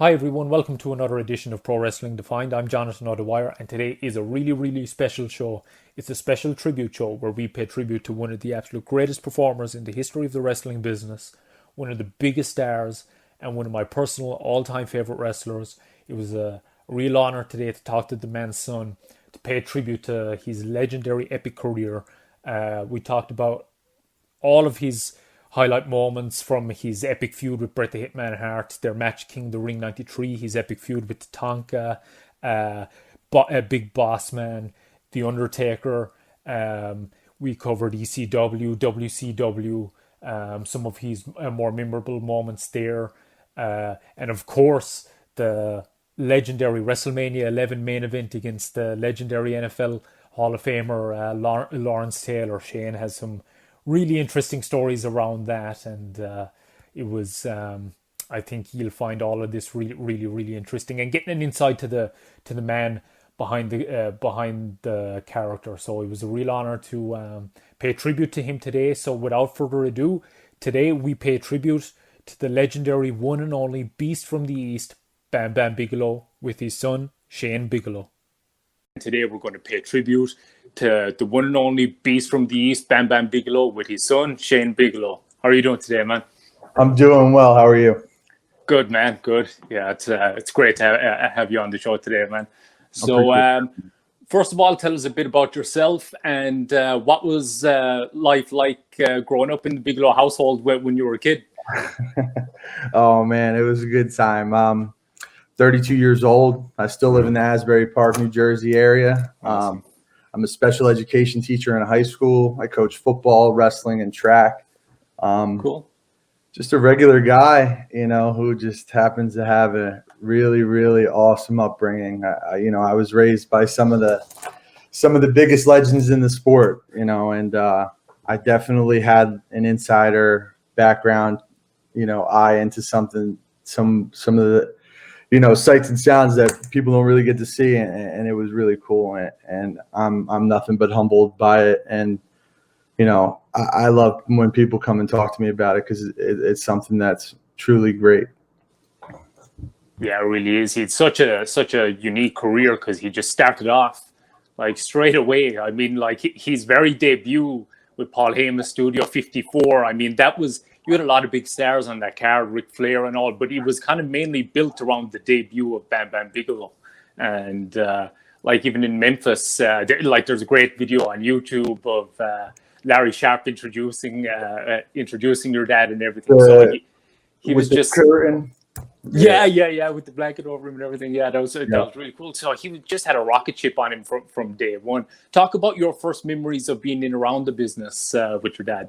Hi everyone, welcome to another edition of Pro Wrestling Defined. I'm Jonathan O'Dwyer, and today is a really special show. It's a special tribute show where we pay tribute to one of the absolute greatest performers in the history of the wrestling business, one of the biggest stars, and one of my personal all-time favorite wrestlers. It was a real honor today to talk to the man's son, to pay tribute to his legendary epic career. We talked about all of his highlight moments from his epic feud with Bret the Hitman Hart, their match King of the Ring 93, his epic feud with Tatanka, Big Boss Man, The Undertaker. We covered ECW, WCW, some of his more memorable moments there. And of course, the legendary Wrestlemania 11 main event against the legendary NFL Hall of Famer Lawrence Taylor. Shane has some really interesting stories around that, and it was I think you'll find all of this really interesting and getting an insight to the man behind the character. So it was a real honor to pay tribute to him today. So without further ado, today we pay tribute to the legendary one and only Beast from the East, Bam Bam Bigelow, with his son Shane Bigelow. Today we're going to pay tribute to the one and only Beast from the East, Bam Bam Bigelow, with his son, Shane Bigelow. How are you doing today, man? I'm doing well. How are you? Good, man. Good. Yeah, it's great to have you on the show today, man. So, first of all, tell us a bit about yourself and what was life like growing up in the Bigelow household when you were a kid? Oh, man, it was a good time. 32 years old. I still live in the Asbury Park, New Jersey area. Awesome. I'm a special education teacher in a high school. I coach football, wrestling, and track. Cool. Just a regular guy, who just happens to have a really awesome upbringing. I was raised by some of the biggest legends in the sport, and I definitely had an insider background, eye into some of the sights and sounds that people don't really get to see, and it was really cool, and I'm nothing but humbled by it, and I love when people come and talk to me about it because it's something that's truly great. Yeah, it really is. It's such a unique career because he just started off like straight away. I mean, like his very debut with Paul Heyman's Studio 54. I mean, you had a lot of big stars on that card, Ric Flair and all, but it was kind of mainly built around the debut of Bam Bam Bigelow. And like even in Memphis, there's a great video on YouTube of Larry Sharp introducing your dad and everything. So he was just curtain. Yeah, with the blanket over him and everything. Yeah, that was really cool. So he just had a rocket ship on him from day one. Talk about your first memories of being in around the business with your dad.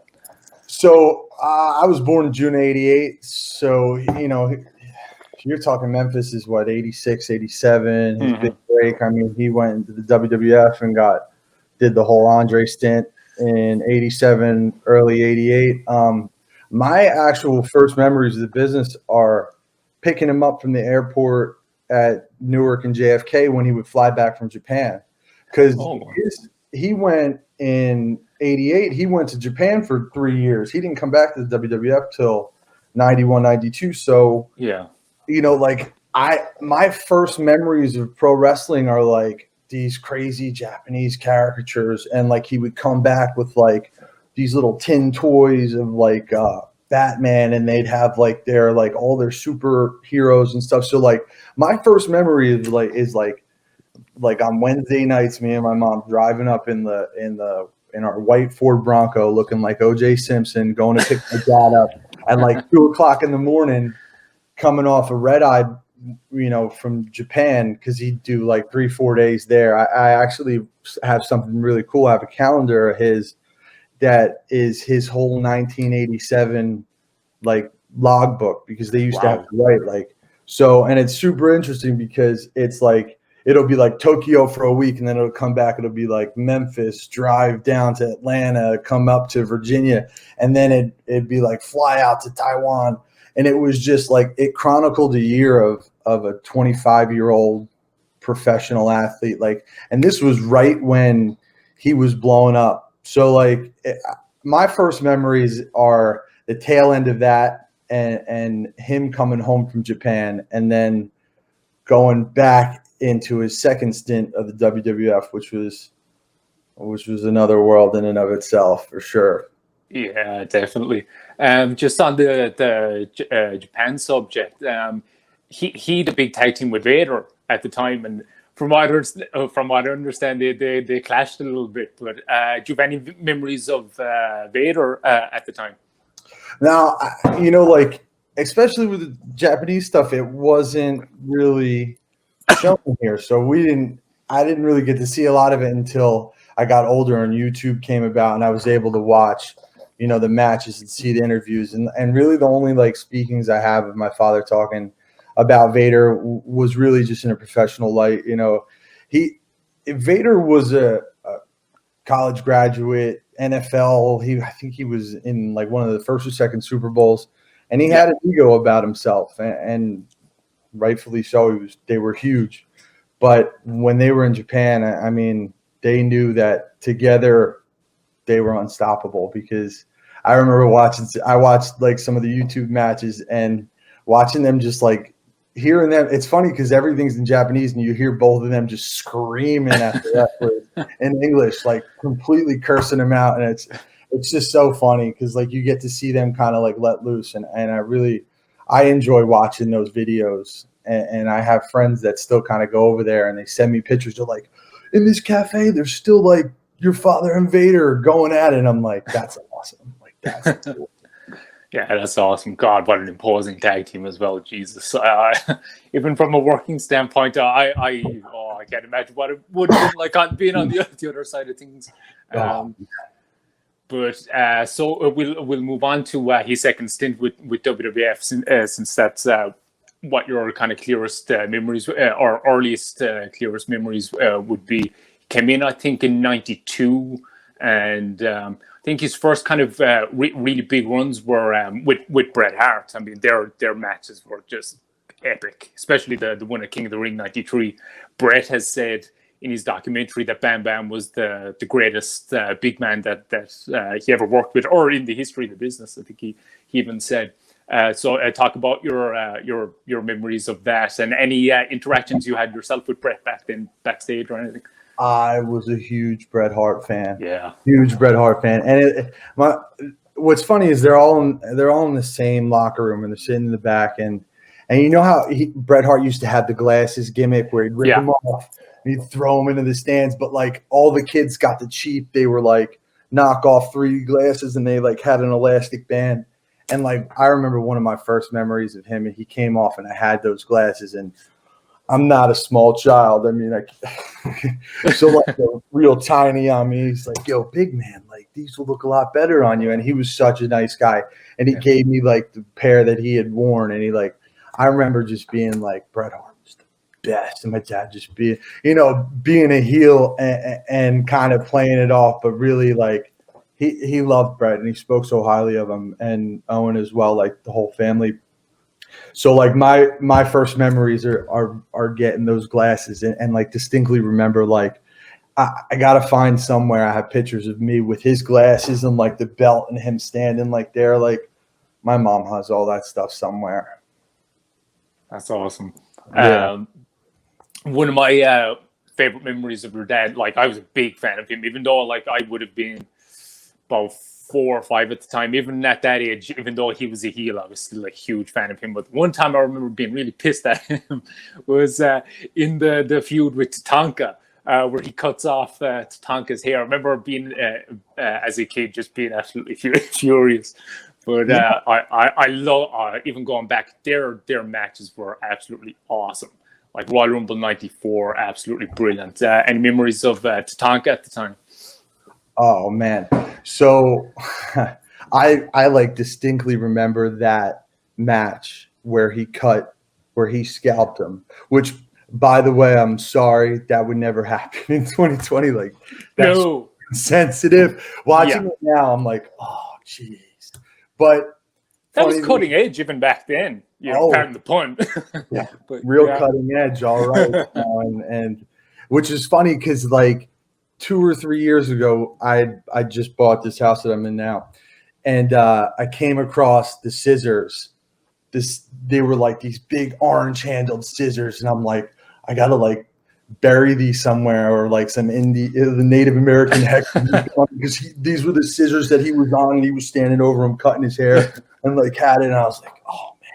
So I was born in June '88. So, you're talking Memphis is what, 86, 87, his big break. I mean, he went into the WWF and did the whole Andre stint in 87, early 88. My actual first memories of the business are picking him up from the airport at Newark and JFK when he would fly back from Japan. Because he went in 88, he went to Japan for 3 years. He didn't come back to the WWF till 91, 92. So, my first memories of pro wrestling are like these crazy Japanese caricatures. And like he would come back with like these little tin toys of like Batman, and they'd have like all their superheroes and stuff. So like my first memory is like on Wednesday nights, me and my mom driving up in our white Ford Bronco, looking like O.J. Simpson, going to pick my dad up at like 2:00 in the morning, coming off a red eye, from Japan, because he'd do like 3-4 days there. I actually have something really cool. I have a calendar of his that is his whole 1987 like logbook, because they used to have to write like so, and it's super interesting because it's like it'll be like Tokyo for a week, and then it'll come back. It'll be like Memphis, drive down to Atlanta, come up to Virginia, and then it'd be like fly out to Taiwan. And it was just like it chronicled a year of a 25-year-old professional athlete. Like, and this was right when he was blowing up. So like my first memories are the tail end of that and him coming home from Japan and then going back into his second stint of the WWF, which was another world in and of itself, for sure. Yeah, definitely. Just on the Japan subject, he the big tag team with Vader at the time, and from what I understand, they clashed a little bit. But do you have any memories of Vader at the time? Now, like, especially with the Japanese stuff, it wasn't really shown here, so I didn't really get to see a lot of it until I got older and YouTube came about, and I was able to watch, the matches and see the interviews, and really the only like speakings I have of my father talking about Vader was really just in a professional light. Vader was a college graduate, NFL. I think he was in like one of the first or second Super Bowls, and he had an ego about himself, and rightfully so. They were huge, but when they were in Japan, I mean, they knew that together they were unstoppable. Because I remember I watched like some of the YouTube matches and watching them, just like hearing them. It's funny because everything's in Japanese and you hear both of them just screaming at the wrestlers in English, like completely cursing them out. And it's just so funny because like you get to see them kind of like let loose. And I enjoy watching those videos. And I have friends that still kind of go over there and they send me pictures of like, in this cafe, there's still like your father and Vader going at it. And I'm like, that's awesome. Like, that's cool. Yeah, that's awesome. God, what an imposing tag team as well. Jesus. Even from a working standpoint, I can't imagine what it would have been like being on the other side of things. So we'll move on to his second stint with WWF, since that's what your kind of clearest memories or earliest clearest memories would be. Came in, I think, in '92, and I think his first kind of really big runs were with Bret Hart. I mean, their matches were just epic, especially the one at King of the Ring '93. Bret has said in his documentary that Bam Bam was the greatest big man that he ever worked with, or in the history of the business. I think he even said. So talk about your memories of that and any interactions you had yourself with Bret back then, backstage or anything. I was a huge Bret Hart fan. Yeah, huge Bret Hart fan. And what's funny is they're all in the same locker room and they're sitting in the back. And you know how Bret Hart used to have the glasses gimmick where he'd rip them off and he'd throw them into the stands. But like all the kids got the cheap. They were like knock off 3 glasses and they like had an elastic band. And like I remember one of my first memories of him, and he came off and I had those glasses, and I'm not a small child. I mean, so like real tiny on me. He's like, yo, big man, like these will look a lot better on you. And he was such a nice guy. And he gave me like the pair that he had worn. And I remember just being like, Bret Hart was the best. And my dad just being a heel and kind of playing it off, but really like he loved Bret and he spoke so highly of him, and Owen as well, like the whole family. So like my first memories are getting those glasses and like distinctly remember like I gotta find somewhere I have pictures of me with his glasses and like the belt and him standing like there. Like my mom has all that stuff somewhere. That's awesome. Yeah. One of my favorite memories of your dad, like I was a big fan of him, even though like I would have been about 4 or 5 at the time. Even at that age, even though he was a heel, I was still a huge fan of him. But one time I remember being really pissed at him was in the feud with Tatanka, where he cuts off Tatanka's hair. I remember being, as a kid, just being absolutely furious. But I love, even going back, their matches were absolutely awesome. Like Royal Rumble '94, absolutely brilliant. Any memories of Tatanka at the time? Oh man. So I like distinctly remember that match where he scalped him, which by the way, I'm sorry, that would never happen in 2020. Like that's sensitive. Watching it now, I'm like, oh jeez. But that was cutting edge even back then. Pardon the pun. Yeah, but cutting edge, all right. and which is funny because like 2 or 3 years ago, I just bought this house that I'm in now, and I came across the scissors they were like these big orange handled scissors, and I'm like, I gotta like bury these somewhere, or like some the Native American hex, because these were the scissors that he was on, and he was standing over him cutting his hair and like had it, and I was like, oh man.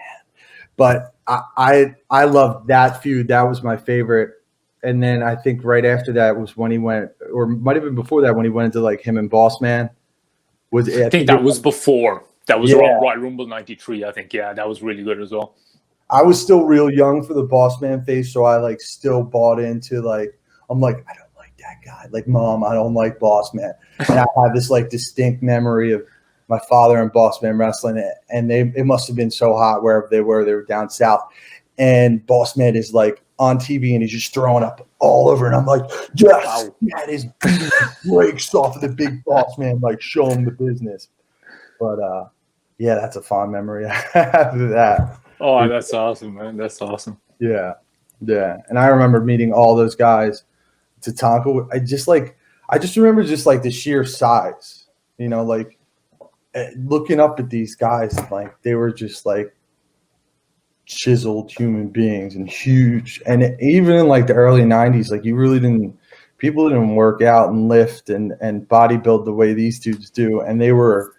But I loved that feud. That was my favorite. And then I think right after that was when he went, or might have been before that, when he went into like him and Boss Man. I think that was before. That was around Royal Rumble 93, I think. Yeah, that was really good as well. I was still real young for the Boss Man face, so I like still bought into like, I'm like, I don't like that guy. Like, Mom, I don't like Boss Man. And I have this like distinct memory of my father and Boss Man wrestling, and it must have been so hot wherever they were down south. And Boss Man is like on TV, and he's just throwing up all over, and I'm like, yes, wow. That is breaks off of the big Boss Man, like show him the business. But yeah, that's a fond memory after that. Oh, that's awesome, man. That's awesome. Yeah. And I remember meeting all those guys. Tatanka, I just remember just like the sheer size, you know, like looking up at these guys, like they were just like chiseled human beings and huge. And even in like the early 90s, like people didn't work out and lift and bodybuild the way these dudes do. And they were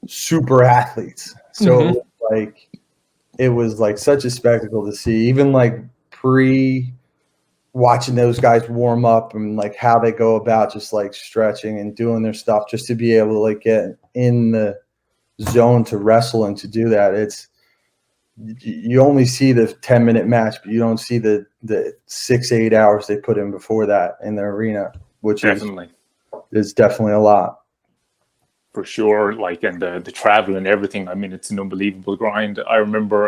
super athletes. So like, it was like such a spectacle to see, even like watching those guys warm up and like how they go about just like stretching and doing their stuff just to be able to like get in the zone to wrestle and to do that. You only see the 10-minute match, but you don't see the 6-8 hours they put in before that in the arena, which is definitely a lot. For sure, like, and the travel and everything. I mean, it's an unbelievable grind. I remember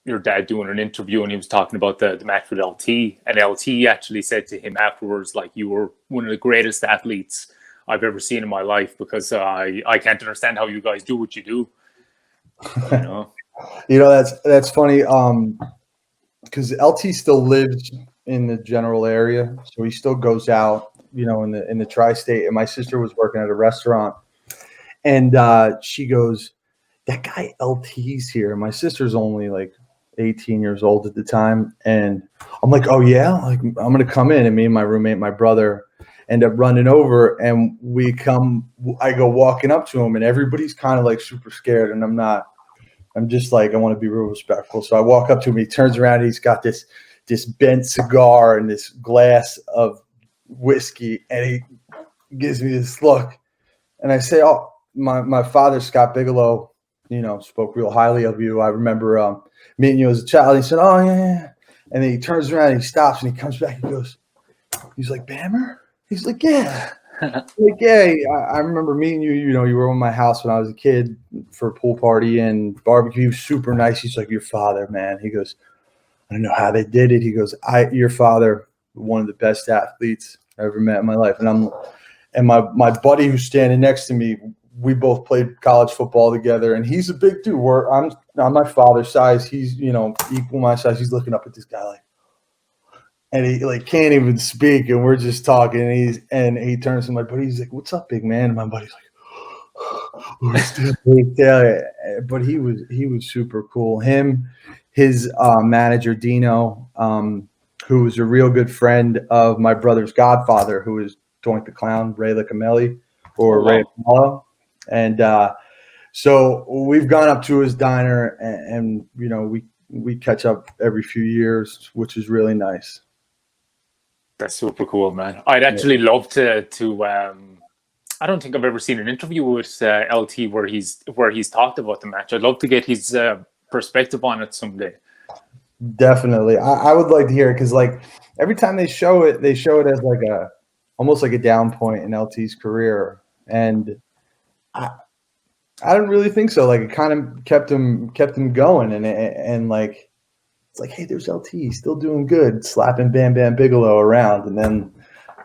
your dad doing an interview, and he was talking about the match with LT, and LT actually said to him afterwards, like, you were one of the greatest athletes I've ever seen in my life, because I can't understand how you guys do what you do. You know, that's funny. Because LT still lives in the general area, so he still goes out, you know, in the tri-state. And my sister was working at a restaurant, and she goes, that guy LT's here. And my sister's only like 18 years old at the time, and I'm like, oh yeah, like I'm gonna come in. And me and my roommate, my brother, end up running over, and I go walking up to him, and everybody's kind of like super scared, and I'm just like, I want to be real respectful. So I walk up to him, he turns around, and he's got this bent cigar and this glass of whiskey, and he gives me this look, and I say, oh, my father, Scott Bigelow, you know, spoke real highly of you. I remember meeting you as a child. He said, oh yeah. And then he turns around and he stops and he comes back and he's like, Bammer? He's like, yeah. Like, yeah, I remember meeting you. You know, you were in my house when I was a kid for a pool party and barbecue. He was super nice. He's like, your father, man. He goes, I don't know how they did it. He goes, your father, one of the best athletes I ever met in my life. And my buddy who's standing next to me, we both played college football together, and he's a big dude. I'm my father's size. He's, you know, equal my size. He's looking up at this guy like, and he like can't even speak, and we're just talking. And he turns to my buddy. He's like, "What's up, big man?" And my buddy's like, but he was super cool. His manager Dino, who was a real good friend of my brother's godfather, who is Doink the Clown, Ray Liccamelli, or Ray Apollo. And so we've gone up to his diner, and you know, we catch up every few years, which is really nice. That's super cool, man. I'd actually love to I don't think I've ever seen an interview with LT where he's talked about the match. I'd love to get his perspective on it someday. Definitely. I would like to hear it, because like every time they show it as like almost like a down point in LT's career. And I don't really think so. Like, it kind of kept him going, and like, it's like, hey, there's LT, he's still doing good, slapping Bam Bam Bigelow around. And then,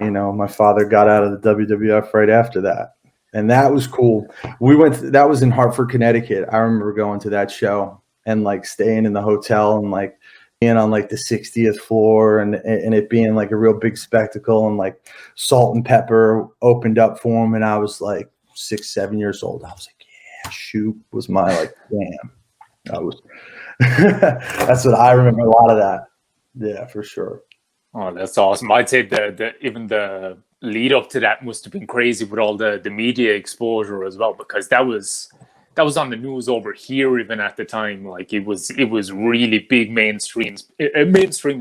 you know, my father got out of the WWF right after that, and that was cool. That was in Hartford, Connecticut. I remember going to that show and like staying in the hotel and like being on like the 60th floor, and it being like a real big spectacle, and like Salt and Pepper opened up for him, and I was like 6-7 years old. I was like, yeah, shoot, was my like, damn. That was that's what I remember. A lot of that. Yeah, for sure. Oh, that's awesome. I'd say even the lead up to that must have been crazy with all the media exposure as well, because that was on the news over here even at the time. Like it was really big mainstream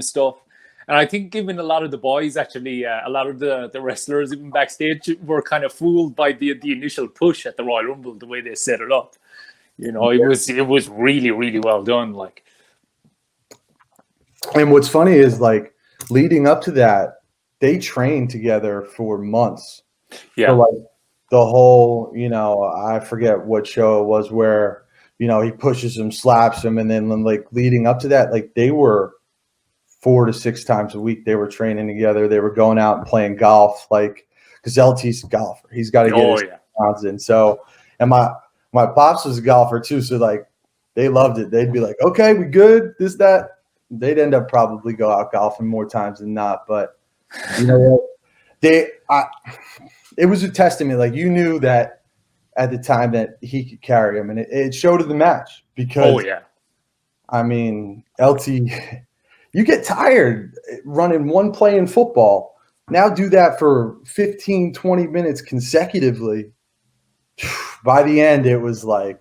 stuff. And I think even a lot of the boys actually, a lot of the wrestlers even backstage were kind of fooled by the initial push at the Royal Rumble, the way they set it up. You know, it was really, really well done. Like, and what's funny is like leading up to that, they trained together for months. Yeah. So like the whole, I forget what show it was where, he pushes him, slaps him, and then like leading up to that, like they were 4 to 6 times a week. They were training together. They were going out and playing golf, like because LT's a golfer. He's got to get his rounds in. So, and my pops was a golfer too, so like they loved it. They'd be like, "Okay, we good? This, that." They'd end up probably go out golfing more times than not. But you know what? It was a testament. Like you knew that at the time that he could carry him, and it showed in the match because. I mean, LT, you get tired running one play in football. Now do that for 15, 20 minutes consecutively. By the end, it was like,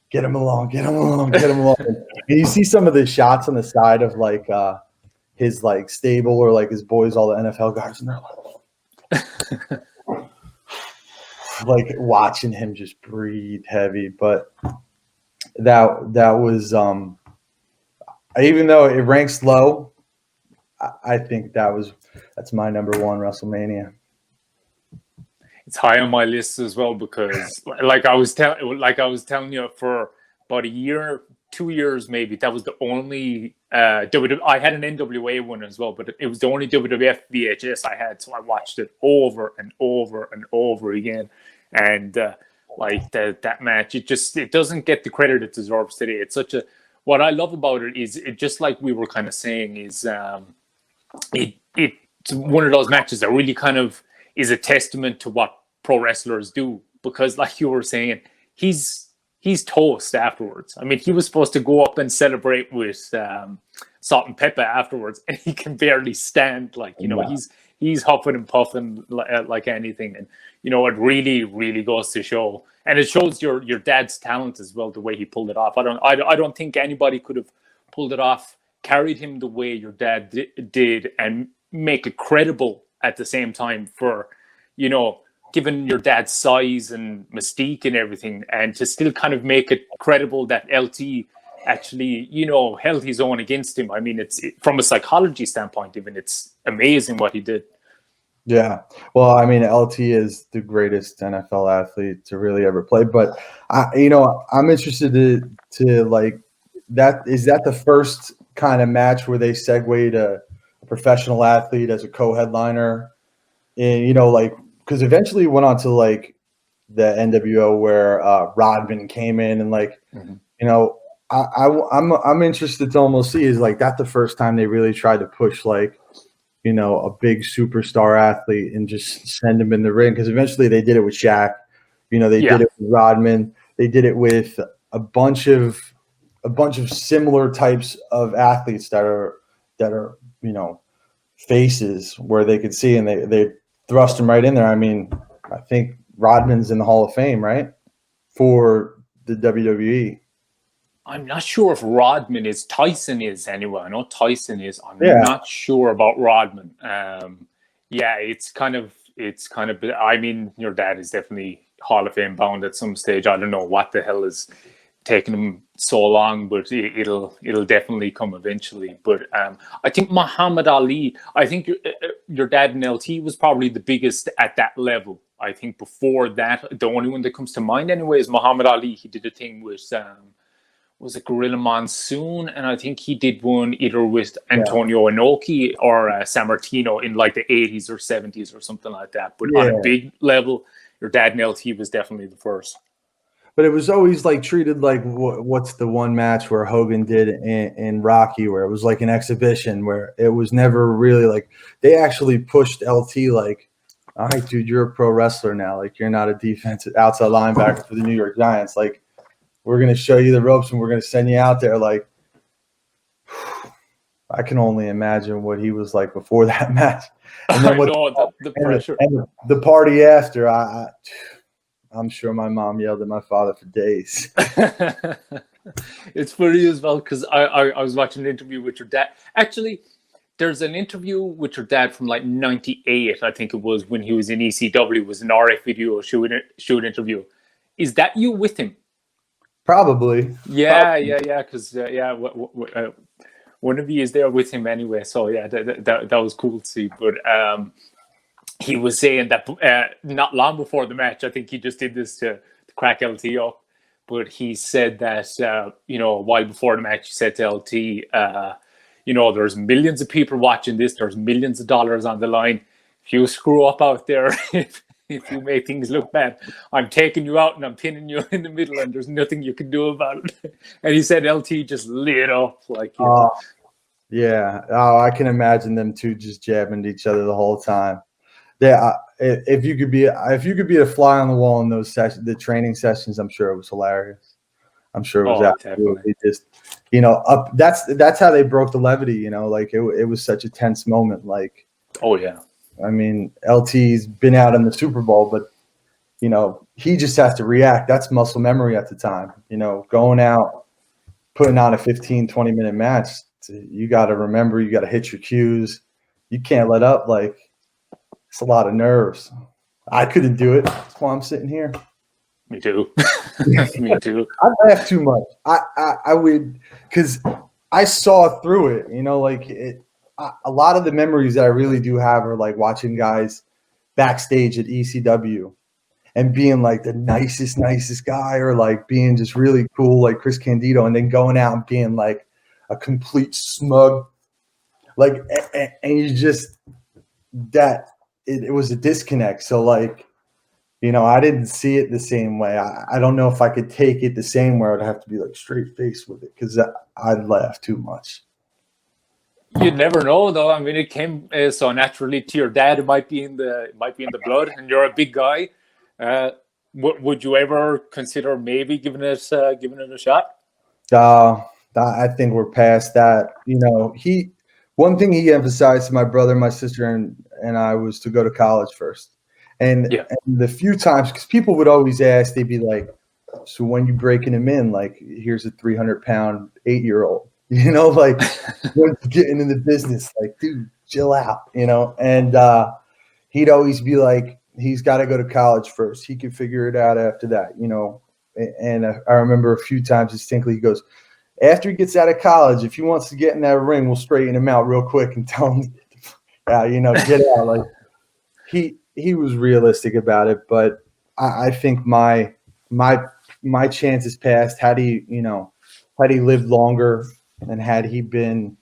get him along. And you see some of the shots on the side of like his like stable or like his boys, all the NFL guys, and they're like watching him just breathe heavy. But that was even though it ranks low, I think that's my number one WrestleMania. It's high on my list as well because, like I was telling you, for about a year, 2 years maybe, that was the only I had an NWA one as well, but it was the only WWF VHS I had, so I watched it over and over and over again. And like that match, it doesn't get the credit it deserves today. It's what I love about it is it, just like we were kind of saying, is it's one of those matches that really kind of is a testament to what pro wrestlers do, because like you were saying, he's toast afterwards. I mean, he was supposed to go up and celebrate with salt and pepper afterwards, and he can barely stand. Like, he's huffing and puffing like anything. And it really, really goes to show, and it shows your dad's talent as well, the way he pulled it off. I don't think anybody could have pulled it off, carried him the way your dad did, and make it credible at the same time for, given your dad's size and mystique and everything, and to still kind of make it credible that LT actually, held his own against him. I mean, from a psychology standpoint, even, it's amazing what he did. Yeah. Well, I mean, LT is the greatest NFL athlete to really ever play, but I'm interested to like that. Is that the first kind of match where they segued a professional athlete as a co-headliner? And, like, because eventually went on to like the NWO where Rodman came in and like, I'm interested to almost see, is like that the first time they really tried to push like, a big superstar athlete and just send him in the ring? Because eventually they did it with Shaq, they did it with Rodman, they did it with a bunch of similar types of athletes that are faces where they could see, and they thrust him right in there. I mean, I think Rodman's in the Hall of Fame, right, for the WWE. I'm not sure if Rodman is. Tyson is anyway. I know Tyson is. I'm not sure about Rodman. It's kind of. I mean, your dad is definitely Hall of Fame bound at some stage. I don't know what the hell is taking him so long, but it'll definitely come eventually. But I think Muhammad Ali. I think your dad in LT was probably the biggest at that level. I think before that, the only one that comes to mind anyway is Muhammad Ali. He did a thing with. Was it Gorilla Monsoon? And I think he did one either with Antonio Inoki or Sammartino in like the 80s or 70s or something like that. But on a big level, your dad in LT was definitely the first. But it was always like treated like what's the one match where Hogan did in Rocky, where it was like an exhibition, where it was never really like they actually pushed LT like, all right, dude, you're a pro wrestler now. Like, you're not a defensive outside linebacker for the New York Giants. Like, we're going to show you the ropes and we're going to send you out there. Like, I can only imagine what he was like before that match. And then the pressure. And the party after, I'm sure my mom yelled at my father for days. It's funny as well because I was watching an interview with your dad. Actually, there's an interview with your dad from like 98, I think it was, when he was in ECW. It was an RF video shoot interview. Is that you with him? Probably. Yeah. Because one of you is there with him anyway. So yeah, that was cool to see. But he was saying that not long before the match, I think he just did this to crack LT up. But he said that a while before the match, he said to LT, there's millions of people watching this. There's millions of dollars on the line. If you screw up out there, if you make things look bad, I'm taking you out and I'm pinning you in the middle, and there's nothing you can do about it. And he said LT just lit up like. Yeah. Oh, I can imagine them two just jabbing at each other the whole time. Yeah. If you could be a fly on the wall in those sessions, the training sessions, I'm sure it was hilarious. I'm sure it was absolutely just, that's how they broke the levity. Like it was such a tense moment. Like, oh yeah. I mean, LT's been out in the Super Bowl, but he just has to react. That's muscle memory at the time. Going out, putting on a 15, 20-minute match. You got to remember, you got to hit your cues. You can't let up. Like, it's a lot of nerves. I couldn't do it. That's why I'm sitting here. Me too. Me too. I laugh too much. I would, because I saw through it. A lot of the memories that I really do have are like watching guys backstage at ECW and being like the nicest guy, or like being just really cool, like Chris Candido, and then going out and being like a complete smug, like, and you just it was a disconnect. So like, I didn't see it the same way. I don't know if I could take it the same way. I'd have to be like straight face with it because I'd laugh too much. You'd never know, though. I mean, it came so naturally to your dad. It might be in the blood, and you're a big guy. Would you ever consider maybe giving it a shot? I think we're past that. One thing he emphasized to my brother, my sister, and I was to go to college first. And the few times, because people would always ask, they'd be like, "So when you breaking him in? Like, here's a 300-pound 8-year-old." Like, when getting in the business, like, dude, chill out, And he'd always be like, he's got to go to college first. He can figure it out after that, And I remember a few times distinctly, he goes, after he gets out of college, if he wants to get in that ring, we'll straighten him out real quick and tell him, get out. Like, he was realistic about it, but I think my chances passed had he lived longer. And had he been,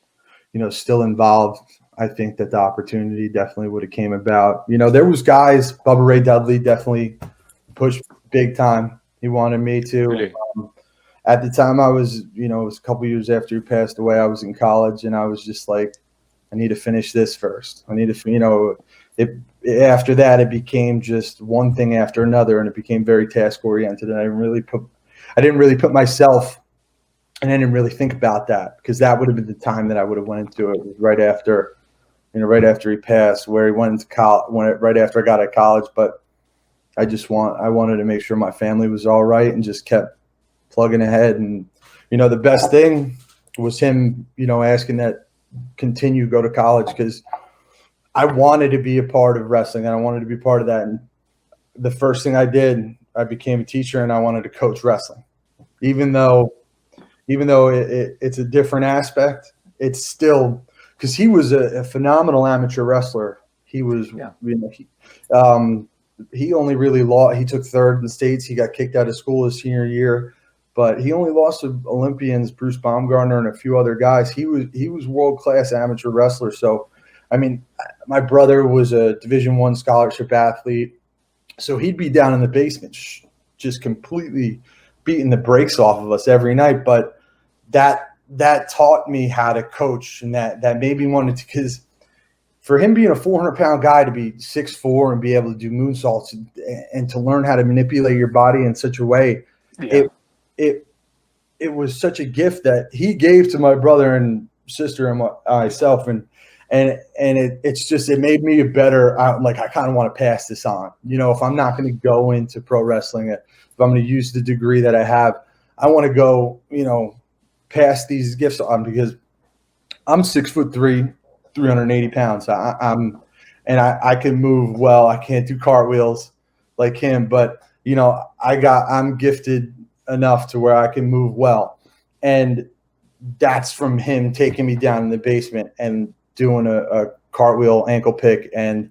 still involved, I think that the opportunity definitely would have came about. There was guys, Bubba Ray Dudley definitely pushed big time. He wanted me to. Really? At the time, I was, it was a couple years after he passed away. I was in college, and I was just like, I need to finish this first. I need to, after that, it became just one thing after another, and it became very task oriented. And I didn't really put myself. And I didn't really think about that because that would have been the time that I would have went into it. It was right after he passed, where he went into college, right after I got out of college. But I wanted to make sure my family was all right and just kept plugging ahead. And, the best thing was him, asking that go to college, because I wanted to be a part of wrestling and I wanted to be part of that. And the first thing I did, I became a teacher and I wanted to coach wrestling, even though it's a different aspect, it's still, because he was a phenomenal amateur wrestler. He was, he only really lost. He took third in the States. He got kicked out of school his senior year, but he only lost to Olympians, Bruce Baumgartner, and a few other guys. He was world-class amateur wrestler. So, I mean, my brother was a Division I scholarship athlete, so he'd be down in the basement, just completely beating the brakes off of us every night. But that taught me how to coach, and that made me want to, because for him being a 400-pound guy to be 6'4" and be able to do moonsaults and to learn how to manipulate your body in such a way, it it was such a gift that he gave to my brother and sister and myself, and it's just, it made me a better. I kind of want to pass this on. If I'm not going to go into pro wrestling, if I'm going to use the degree that I have, I want to go, pass these gifts on, because I'm 6'3", 380 pounds. I can move well. I can't do cartwheels like him, but I'm gifted enough to where I can move well, and that's from him taking me down in the basement and doing a cartwheel ankle pick and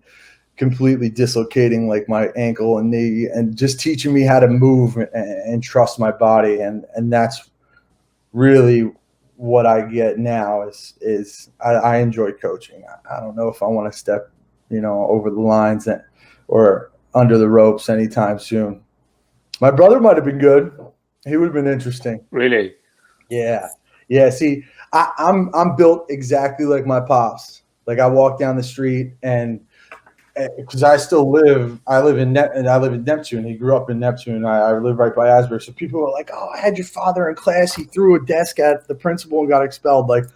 completely dislocating like my ankle and knee, and just teaching me how to move and trust my body, and that's really what I get now. Is I enjoy coaching. I don't know if I want to step over the lines or under the ropes anytime soon. My brother might have been good. He would have been interesting. Really? Yeah. See, I'm built exactly like my pops. Like, I walk down the street, and because I live in Neptune. He grew up in Neptune. I live right by Asbury. So people were like, "Oh, I had your father in class. He threw a desk at the principal and got expelled." Like,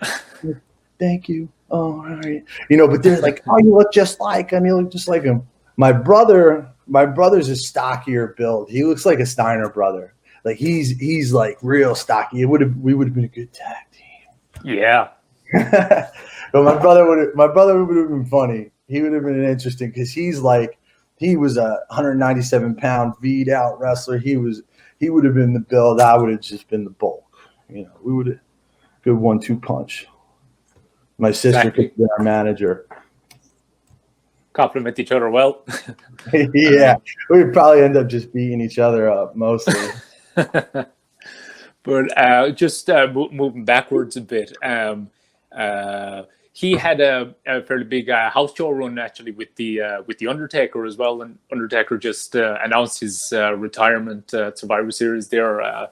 thank you. Oh, all right. But they're like, "Oh, you look just like him. You look just like him." My brother's a stockier build. He looks like a Steiner brother. Like, he's like real stocky. We would have been a good tag team. Yeah. But my brother would have been funny. He would have been interesting, because he was a 197 pound V'd out wrestler. He would have been the build. I would have just been the bulk. We would have good 1-2 punch. My sister could be our manager. Compliment each other well. Yeah, we'd probably end up just beating each other up mostly. But just moving backwards a bit, he had a fairly big house show run actually with the Undertaker as well, and Undertaker just announced his retirement at Survivor Series there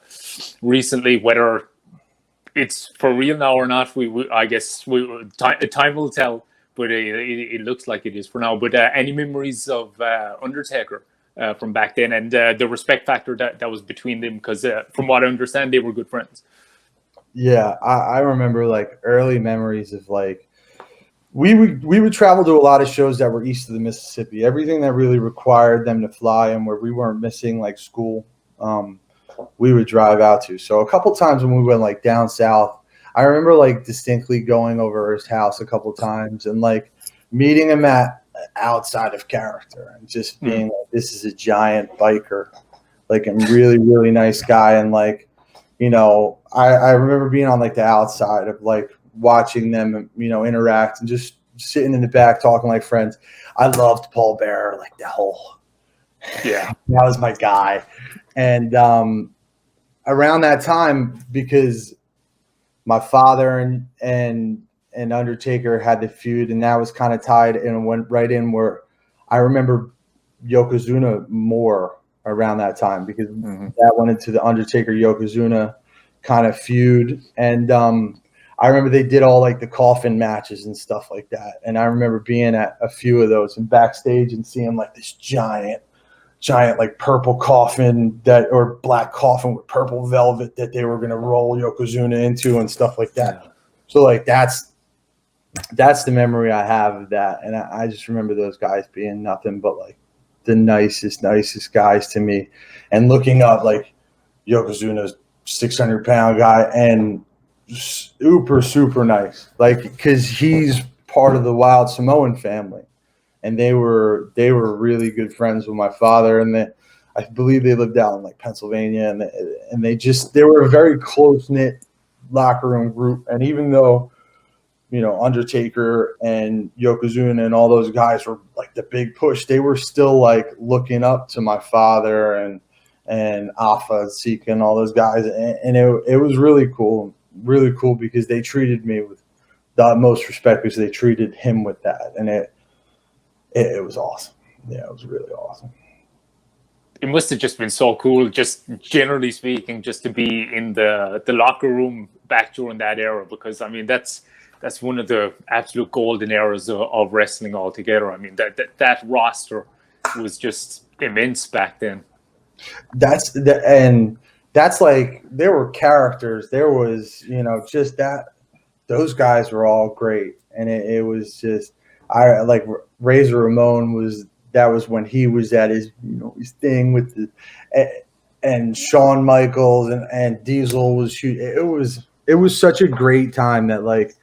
recently. Whether it's for real now or not, I guess time will tell. But it looks like it is for now. But any memories of Undertaker from back then, and the respect factor that was between them? Because from what I understand, they were good friends. Yeah, I remember like early memories of like we would travel to a lot of shows that were east of the Mississippi. Everything that really required them to fly and where we weren't missing like school, we would drive out to. So a couple times when we went like down south, I remember like distinctly going over his house a couple times and like meeting him outside of character and just being like, this is a giant biker, like a really, really nice guy. And like, I remember being on like the outside of like watching them, interact and just sitting in the back talking like friends. I loved Paul Bearer, like the whole, that was my guy. And around that time, because my father and Undertaker had the feud, and that was kind of tied and went right in where I remember Yokozuna more around that time, because that went into the Undertaker Yokozuna kind of feud. And I remember they did all like the coffin matches and stuff like that. And I remember being at a few of those and backstage and seeing like this giant like purple coffin or black coffin with purple velvet that they were going to roll Yokozuna into and stuff like that. So like that's the memory I have of that. And I just remember those guys being nothing but like the nicest guys to me, and looking up like Yokozuna's 600-pound guy and super nice, like, because he's part of the Wild Samoan family. And they were really good friends with my father, and I believe they lived out in like Pennsylvania, and they were a very close knit locker room group. And even though Undertaker and Yokozuna and all those guys were like the big push, they were still like looking up to my father and Alpha, Sika, and all those guys, and it was really cool because they treated me with the utmost respect, because they treated him with that, and it was awesome. Yeah, it was really awesome. It must have just been so cool, just generally speaking, just to be in the locker room back during that era, because I mean that's one of the absolute golden eras of wrestling altogether. I mean that roster was just immense back then. And that's like there were characters. There was, just that those guys were all great, and it was just I like Razor Ramon was that was when he was at his his thing with the and Shawn Michaels and Diesel was shooting. It was such a great time that like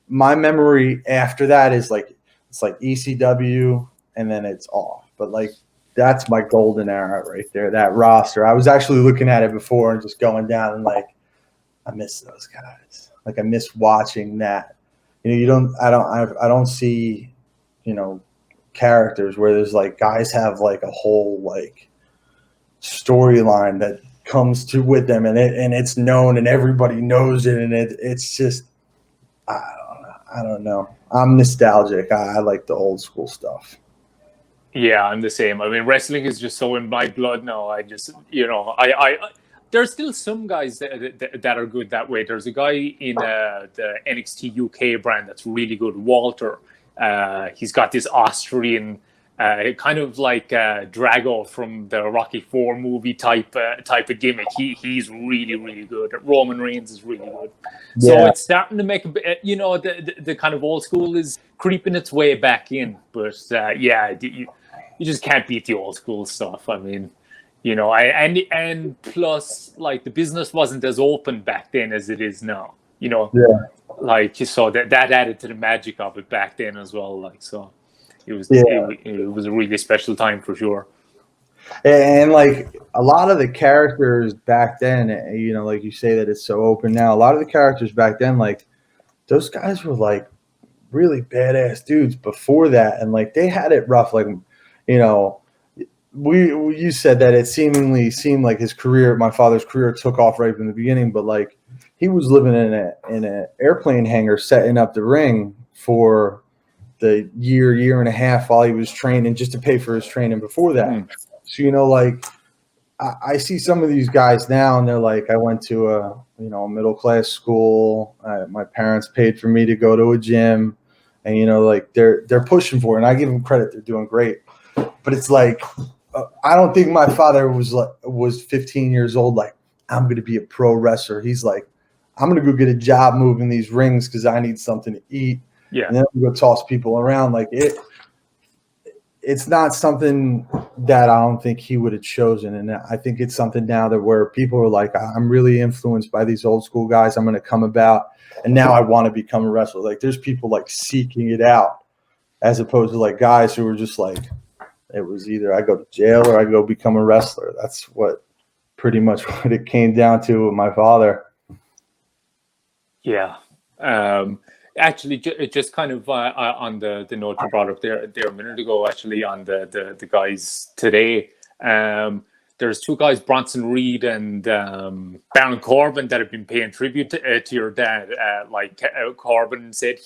my memory after that is like it's like ECW and then it's off, but like that's my golden era right there. That roster. I was actually looking at it before and just going down and like I miss those guys. Like I miss watching that. I don't see, characters where there's like guys have like a whole like storyline that comes to with them and it's known and everybody knows it and it's just I don't know. I'm nostalgic. I like the old school stuff. Yeah, I'm the same. I mean, wrestling is just so in my blood now. I just, I there's still some guys that are good that way. There's a guy in the NXT UK brand that's really good, Walter. He's got this Austrian, kind of like Drago from the Rocky IV movie type of gimmick. He's really, really good. Roman Reigns is really good. So it's starting to make the kind of old school is creeping its way back in. But you just can't beat the old school stuff. I mean, and plus like the business wasn't as open back then as it is now. Like you saw that added to the magic of it back then as well. Like so. It was a really special time for sure. And like a lot of the characters back then, like you say that it's so open now. A lot of the characters back then, like those guys were like really badass dudes before that, and like they had it rough. Like, you said that it seemingly seemed like my father's career took off right from the beginning, but like he was living in an airplane hangar setting up the ring for the year and a half while he was training just to pay for his training before that. So, like I see some of these guys now and they're like, I went to a middle-class school. My parents paid for me to go to a gym and, like they're pushing for it. And I give them credit. They're doing great. But it's like, I don't think my father was 15 years old. Like, I'm going to be a pro wrestler. He's like, I'm going to go get a job moving these rings because I need something to eat. Yeah. And then we go toss people around. Like it's not something that I don't think he would have chosen. And I think it's something now that where people are like, I'm really influenced by these old school guys. I'm going to come about. And now I want to become a wrestler. Like there's people like seeking it out as opposed to like guys who were just like, it was either I go to jail or I go become a wrestler. That's pretty much what it came down to with my father. Yeah. Actually, just kind of on the note you brought up there a minute ago, actually on the guys today, there's two guys, Bronson Reed and Baron Corbin, that have been paying tribute to your dad. Corbin said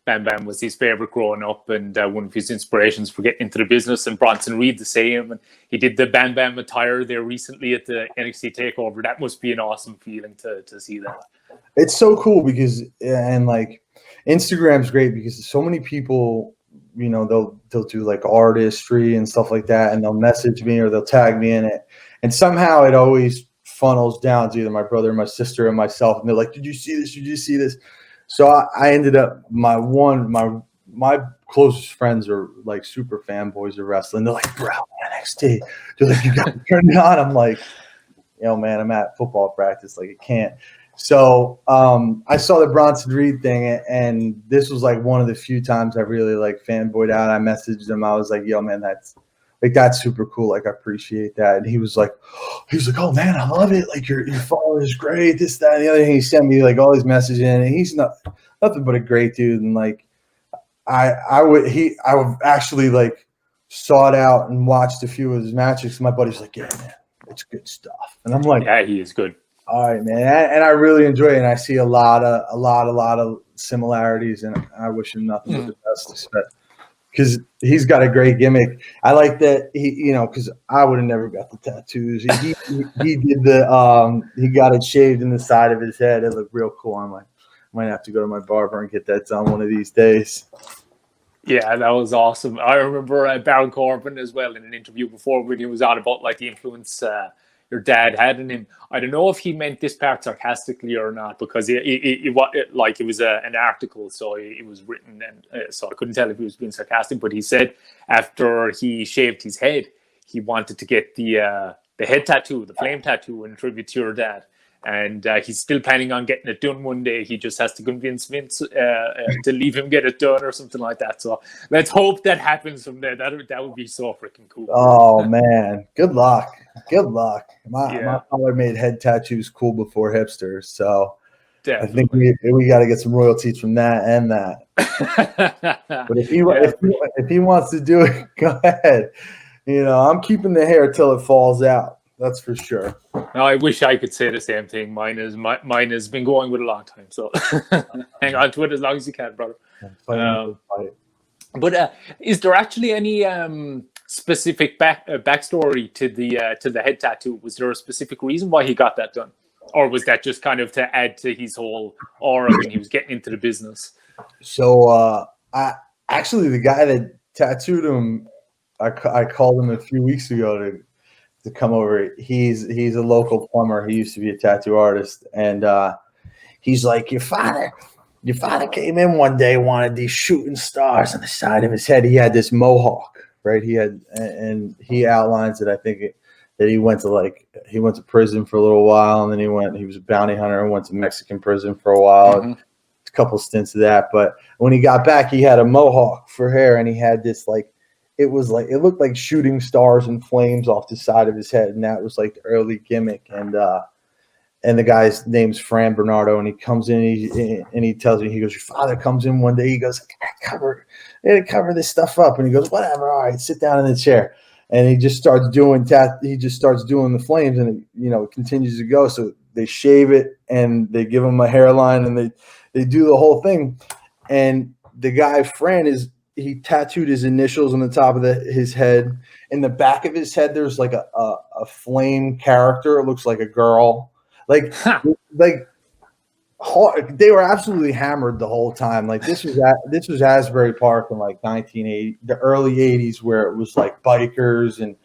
Bam Bam was his favorite growing up and one of his inspirations for getting into the business, and Bronson Reed the same. And he did the Bam Bam attire there recently at the NXT Takeover. That must be an awesome feeling to see that. It's so cool because like Instagram's great because so many people, they'll do like artistry and stuff like that, and they'll message me or they'll tag me in it, and somehow it always funnels down to either my brother, my sister, and myself, and they're like, "Did you see this? Did you see this?" So I ended up my closest friends are like super fanboys of wrestling. They're like, "Bro, NXT." They're like, "You got to turn it on." I'm like, man, I'm at football practice. Like, I can't. So I saw the Bronson Reed thing, and this was like one of the few times I really like fanboyed out. I messaged him. I was like, "Yo, man, that's super cool. Like, I appreciate that." And he was like, "Oh man, I love it. Like your father is great. This, that, and the other." And he sent me like all these messages, and he's nothing but a great dude. And like I would actually like sought out and watched a few of his matches. My buddy's like, "Yeah, man, it's good stuff." And I'm like, "Yeah, he is good." All right, man, and I really enjoy it, and I see a lot of similarities, and I wish him nothing but the best, because he's got a great gimmick. I like that he, because I would have never got the tattoos. He did he got it shaved in the side of his head. It looked real cool. I'm like, I might have to go to my barber and get that done one of these days. Yeah, that was awesome. I remember Baron Corbin as well in an interview before when he was on about like the influence your dad had in him. I don't know if he meant this part sarcastically or not, because it was an article, so it was written, and so I couldn't tell if he was being sarcastic. But he said after he shaved his head, he wanted to get the head tattoo, the flame tattoo, in tribute to your dad. And he's still planning on getting it done one day. He just has to convince Vince to leave him get it done or something like that. So let's hope that happens someday. That would be so freaking cool. Oh man, good luck. Good luck. My father made head tattoos cool before hipsters, so definitely. I think we got to get some royalties from that and that. But if he wants to do it, go ahead. I'm keeping the hair till it falls out. That's for sure. No, I wish I could say the same thing. Mine has been going with a long time, so hang on to it as long as you can, brother. But is there actually any specific backstory to the head tattoo? Was there a specific reason why he got that done, or was that just kind of to add to his whole aura when he was getting into the business? So, the guy that tattooed him, I called him a few weeks ago to come over. He's a local plumber. He used to be a tattoo artist, and he's like, your father came in one day, wanted these shooting stars on the side of his head. He had this mohawk, right? And he outlines it. I think that he went to prison for a little while, and then he was a bounty hunter and went to Mexican prison for a while. Mm-hmm. A couple stints of that, but when he got back, he had a mohawk for hair, and he had this it looked like shooting stars and flames off the side of his head, and that was like the early gimmick. And the guy's name's Fran Bernardo, and he comes in and he tells me, he goes, your father comes in one day, he goes, I gotta cover this stuff up, and he goes, whatever, all right, sit down in the chair, and he just starts doing the flames, and it continues to go. So they shave it and they give him a hairline, and they do the whole thing. And the guy Fran he tattooed his initials on the top of his head. In the back of his head, there's like a flame character. It looks like a girl. Like Hart, they were absolutely hammered the whole time. Like this was Asbury Park in like 1980, the early 80s, where it was like bikers and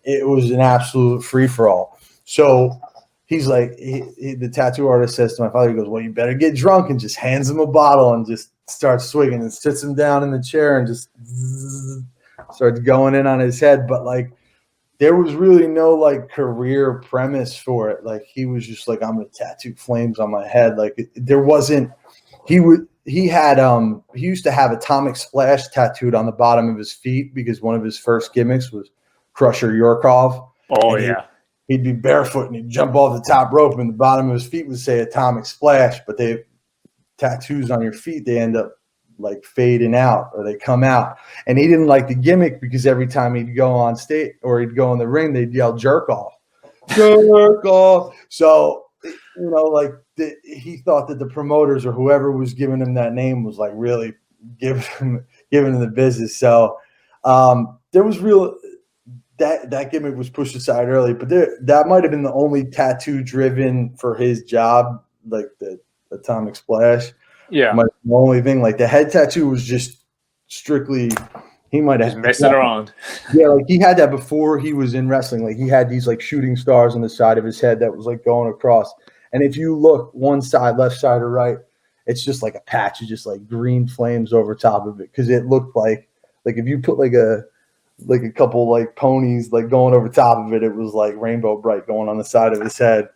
it was an absolute free for all. So he's like, the tattoo artist says to my father, he goes, well, you better get drunk, and just hands him a bottle and just starts swigging and sits him down in the chair and just starts going in on his head. But there was really no career premise for it. He was just like, I'm going to tattoo flames on my head. There wasn't, he used to have Atomic Splash tattooed on the bottom of his feet because one of his first gimmicks was Crusher Yorkov. Oh yeah. He'd be barefoot and he'd jump off the top rope, and the bottom of his feet would say Atomic Splash. But they tattoos on your feet, they end up fading out, or they come out. And he didn't like the gimmick because every time he'd go on stage or he'd go in the ring, they'd yell jerk off. Jerk off. So, he thought that the promoters or whoever was giving him that name was really giving him the business. So there was that gimmick was pushed aside early, but that might have been the only tattoo driven for his job, the Atomic Splash. Yeah. The only thing, the head tattoo was just strictly, he might have messing around. Yeah, he had that before he was in wrestling. He had these shooting stars on the side of his head that was going across. And if you look one side, left side or right, it's just a patch of just green flames over top of it. Cause it looked like if you put a couple ponies going over top of it, it was Rainbow Bright going on the side of his head.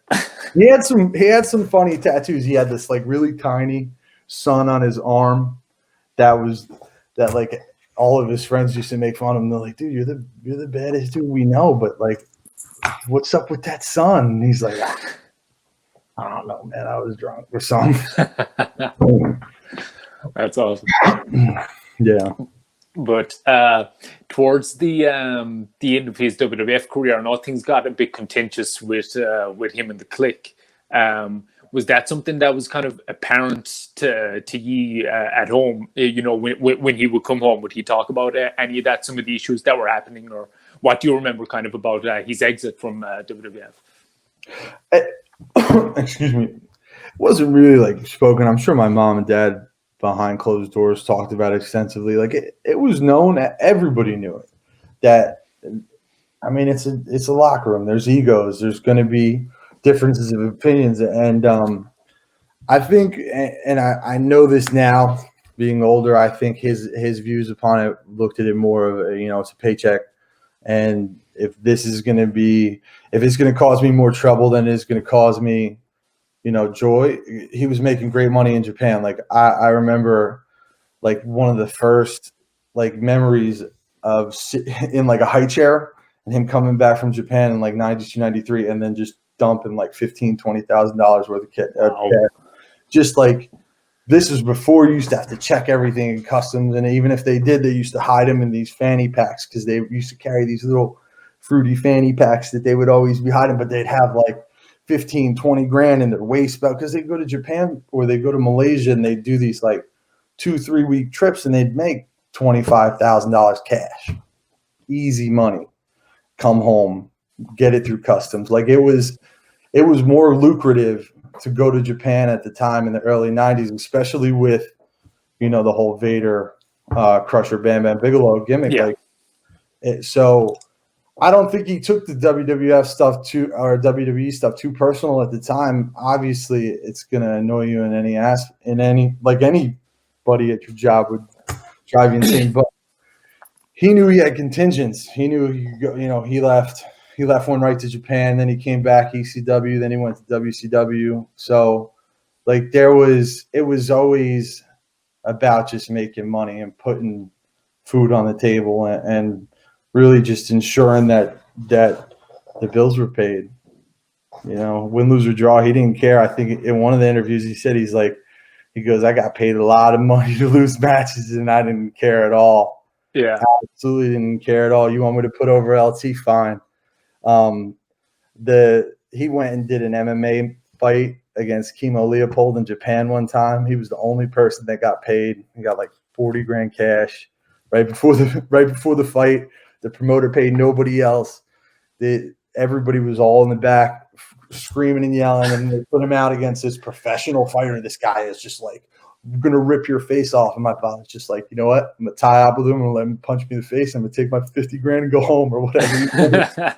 He had some funny tattoos. He had this really tiny sun on his arm that all of his friends used to make fun of him. They're like, dude, you're the baddest dude we know, but what's up with that sun? And he's like, I don't know, man, I was drunk or something. That's awesome. Yeah. But towards the end of his WWF career, I know things got a bit contentious with him and the Clique. Was that something that was kind of apparent to ye at home? When he would come home, would he talk about any of that, some of the issues that were happening, or what do you remember kind of about his exit from WWF? Excuse me. It wasn't really spoken. I'm sure my mom and dad behind closed doors talked about it extensively. It was known, everybody knew it, that I mean, it's a locker room. There's egos. There's going to be differences of opinions, and I think, and I know this now, being older. I think his views upon it looked at it more of it's a paycheck, and if it's going to cause me more trouble than it's going to cause me, joy. He was making great money in Japan. Like I remember, like one of the first like memories of in like a high chair and him coming back from Japan in like 92, 93, and then just dumping like $15,000-$20,000 worth of kit. Wow. Just like this was before you used to have to check everything in customs, and even if they did, they used to hide them in these fanny packs because they used to carry these little fruity fanny packs that they would always be hiding, but they'd have like 15, 20 grand in their waist belt because they go to Japan or they go to Malaysia and they do these like 2-3 week trips and they'd make $25,000 cash, easy money. Come home, get it through customs. Like it was more lucrative to go to Japan at the time in the early 90s, especially with, the whole Vader, Crusher, Bam Bam Bigelow gimmick. Yeah. So I don't think he took the WWF stuff or WWE stuff too personal at the time. Obviously, it's going to annoy you in like anybody at your job would drive you insane. But he knew he had contingents. He knew he left. He left one right to Japan, then he came back ECW, then he went to WCW. So, like it was always about just making money and putting food on the table and really just ensuring that the bills were paid. Win, lose, or draw, he didn't care. I think in one of the interviews he said he goes, I got paid a lot of money to lose matches and I didn't care at all. Yeah. Absolutely didn't care at all. You want me to put over LT? Fine. He went and did an MMA fight against Kimo Leopold in Japan one time. He was the only person that got paid. He got like 40 grand cash right before the fight. The promoter paid nobody else. Everybody was all in the back screaming and yelling, and they put him out against this professional fighter. This guy is just like, I'm going to rip your face off. And my father's just like, you know what? I'm going to tie up with him and let him punch me in the face. I'm going to take my 50 grand and go home or whatever.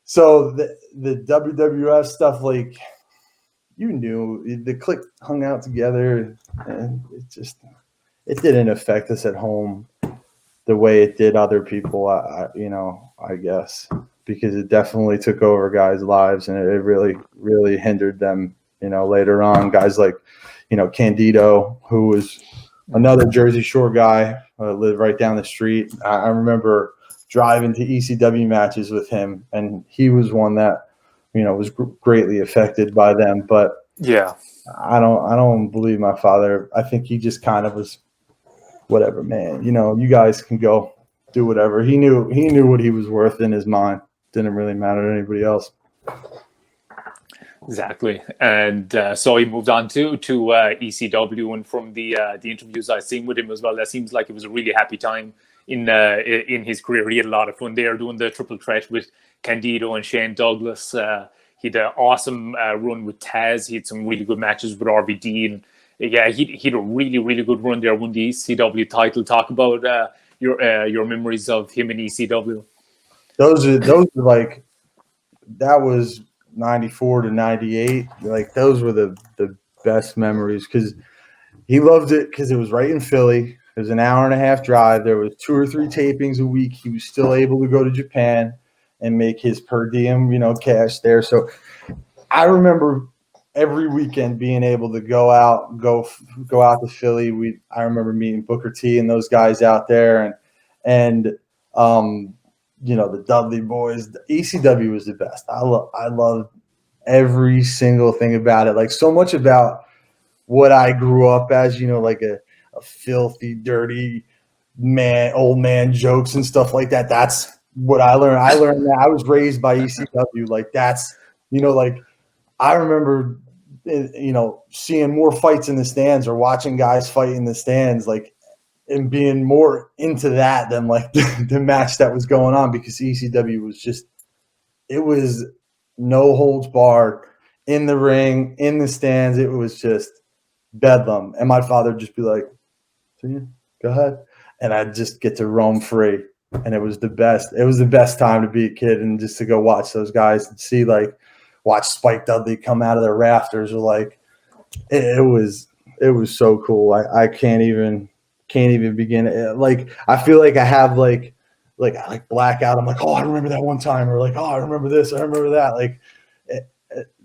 So the WWF stuff, like, knew the clique hung out together, and it didn't affect us at home the way it did other people, I guess, because it definitely took over guys' lives and it really, really hindered them, later on. Guys like, Candido, who was another Jersey Shore guy, lived right down the street. I remember driving to ECW matches with him, and he was one that, was greatly affected by them. But yeah, I don't believe my father. I think he just kind of was, whatever, man. You guys can go do whatever. He knew what he was worth in his mind. Didn't really matter to anybody else. Exactly. And so he moved on to ECW, and from the interviews I've seen with him as well, that seems like it was a really happy time in his career. He had a lot of fun there doing the triple threat with Candido and Shane Douglas. He had an awesome run with Taz. He had some really good matches with RVD, and yeah, he had a really, really good run there. Won the ECW title. Talk about your memories of him in ECW. Those are like, that was 94 to 98. Like, those were the best memories, because he loved it, because it was right in Philly. It was an hour and a half drive. There was 2 or 3 tapings a week. He was still able to go to Japan and make his per diem, cash there. So I remember every weekend being able to go out to Philly. I remember meeting Booker T and those guys out there, and the Dudley boys. The ECW was the best. I loved every single thing about it. Like, so much about what I grew up as, like a filthy, dirty man, old man jokes and stuff like that. That's what I learned. I learned that I was raised by ECW. Like, that's, like, I remember, seeing more fights in the stands or watching guys fight in the stands, like, and being more into that than like the match that was going on, because ECW was just, it was no holds barred in the ring, in the stands. It was just bedlam. And my father would just be like, go ahead. And I'd just get to roam free. and it was the best. It was the best time to be a kid and just to go watch those guys and see watch Spike Dudley come out of the rafters, or it was so cool. I can't even begin. I feel like I have like blackout. I'm like, oh, I remember that one time, or oh, I remember this, I remember that.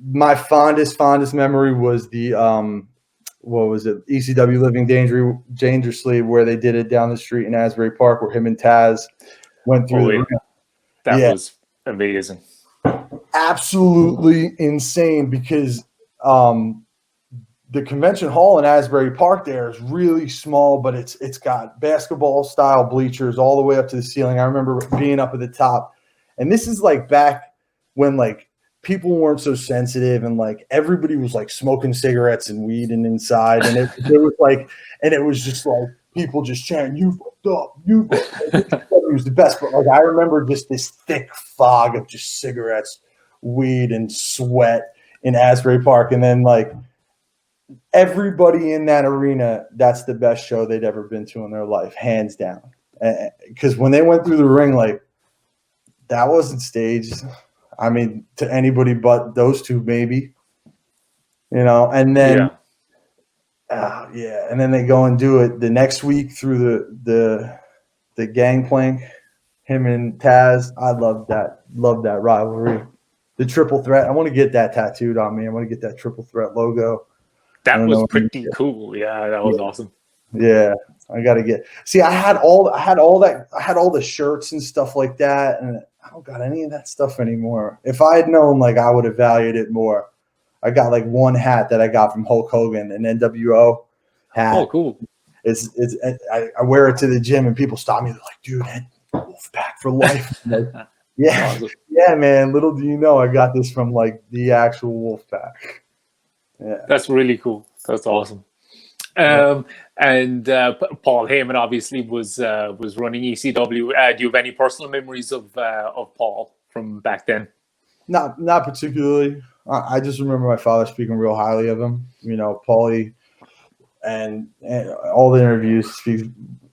My fondest memory was the what was it? ECW Living Dangerously, where they did it down the street in Asbury Park, where him and Taz went through the ring. That was amazing. Absolutely insane, because the convention hall in Asbury Park there is really small, but it's got basketball style bleachers all the way up to the ceiling. I remember being up at the top, and this is back when people weren't so sensitive, and everybody was smoking cigarettes and weed and inside, and it was just people just chanting, "You fucked up, you fucked up." It was the best, but I remember just this thick fog of just cigarettes, weed, and sweat in Asbury Park, and then everybody in that arena, that's the best show they'd ever been to in their life, hands down. Because when they went through the ring, that wasn't staged. I mean, to anybody but those two, maybe. And then and then they go and do it the next week through the gangplank, him and Taz. I love that rivalry. The triple threat. I want to get that tattooed on me. I want to get that triple threat logo. That was pretty cool. Yeah, that was awesome. Yeah, I got to get. See, I had all the shirts and stuff like that, and I don't got any of that stuff anymore. If I had known, I would have valued it more. I got one hat that I got from Hulk Hogan, an NWO hat. Oh, cool. I wear it to the gym, and people stop me. They're like, "Dude, that Wolfpack for life." Yeah, awesome. Yeah, man. Little do you know, I got this from the actual Wolfpack. Yeah, that's really cool. That's awesome. And Paul Heyman obviously was running ECW. Do you have any personal memories of Paul from back then? Not particularly. I just remember my father speaking real highly of him. Paulie, and all the interviews.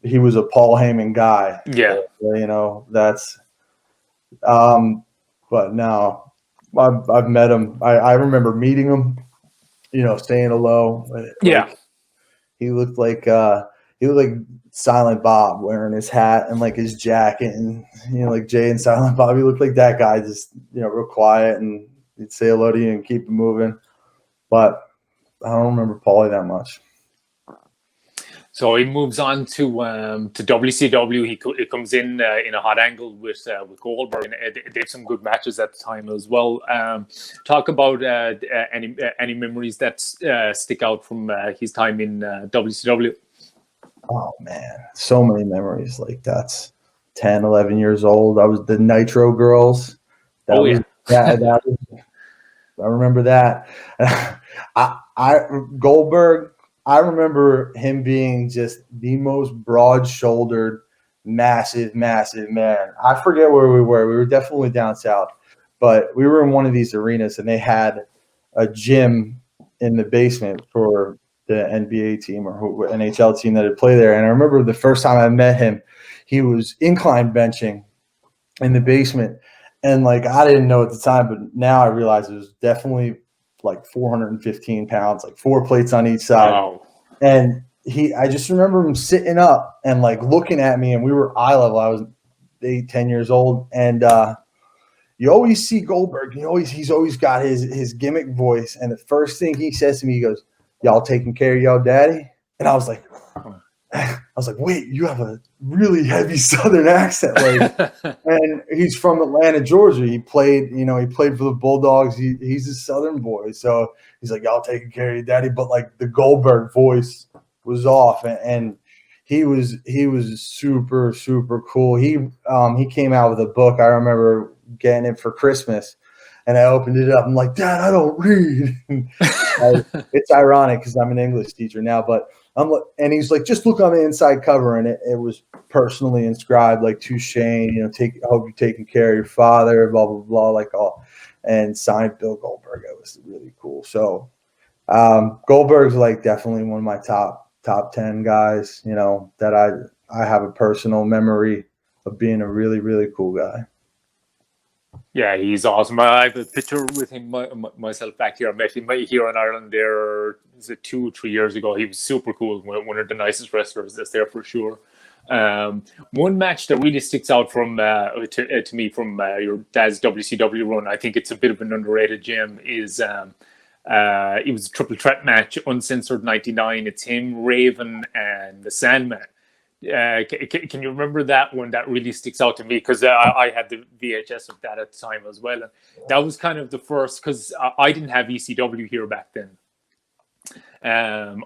He was a Paul Heyman guy. Yeah. That's. But no, I've met him. I remember meeting him. Saying hello. Yeah. He looked like Silent Bob, wearing his hat and his jacket, and Jay and Silent Bob. He looked like that guy, just real quiet, and he'd say hello to you and keep it moving. But I don't remember Paulie that much. So he moves on to WCW. He comes in a hot angle with Goldberg, and they have some good matches at the time as well. Talk about any memories that stick out from his time in WCW. Oh man, so many memories. That's 10, 11 years old. I was the Nitro Girls. I remember that. Goldberg. I remember him being just the most broad-shouldered, massive man. I forget where we were. We were definitely down south, but we were in one of these arenas, and they had a gym in the basement for the NBA team or NHL team that had played there. And I remember the first time I met him, he was incline benching in the basement. And I didn't know at the time, but now I realize it was definitely 415 pounds, 4 plates on each side. Wow. And I just remember him sitting up and looking at me, and we were eye level. I was 8, 10 years old. And you always see Goldberg. He's always got his gimmick voice. And the first thing he says to me, he goes, "Y'all taking care of y'all daddy?" And I was like, wait, you have a really heavy Southern accent. And he's from Atlanta, Georgia. He played for the Bulldogs. He's a Southern boy. So he's like, "Y'all taking care of your daddy." But the Goldberg voice was off, and he was super, super cool. He came out with a book. I remember getting it for Christmas, and I opened it up. I'm like, "Dad, I don't read." It's ironic because I'm an English teacher now, but and he's like, "Just look on the inside cover," and it was personally inscribed to Shane. I hope you're taking care of your father, blah blah blah, all, and signed Bill Goldberg. It was really cool. So Goldberg's definitely one of my top 10 guys. That I have a personal memory being a really, really cool guy. Yeah, he's awesome. I have a picture with him myself back here. I met him here in Ireland there, is it 2 or 3 years ago? He was super cool. One of the nicest wrestlers that's there for sure. One match that really sticks out from to me from your dad's WCW run, I think it's a bit of an underrated gem, is it was a triple threat match, Uncensored 99. It's him, Raven, and the Sandman. Can you remember that one? That really sticks out to me because I had the VHS of that at the time as well. And that was kind of the first, because I didn't have ECW here back then.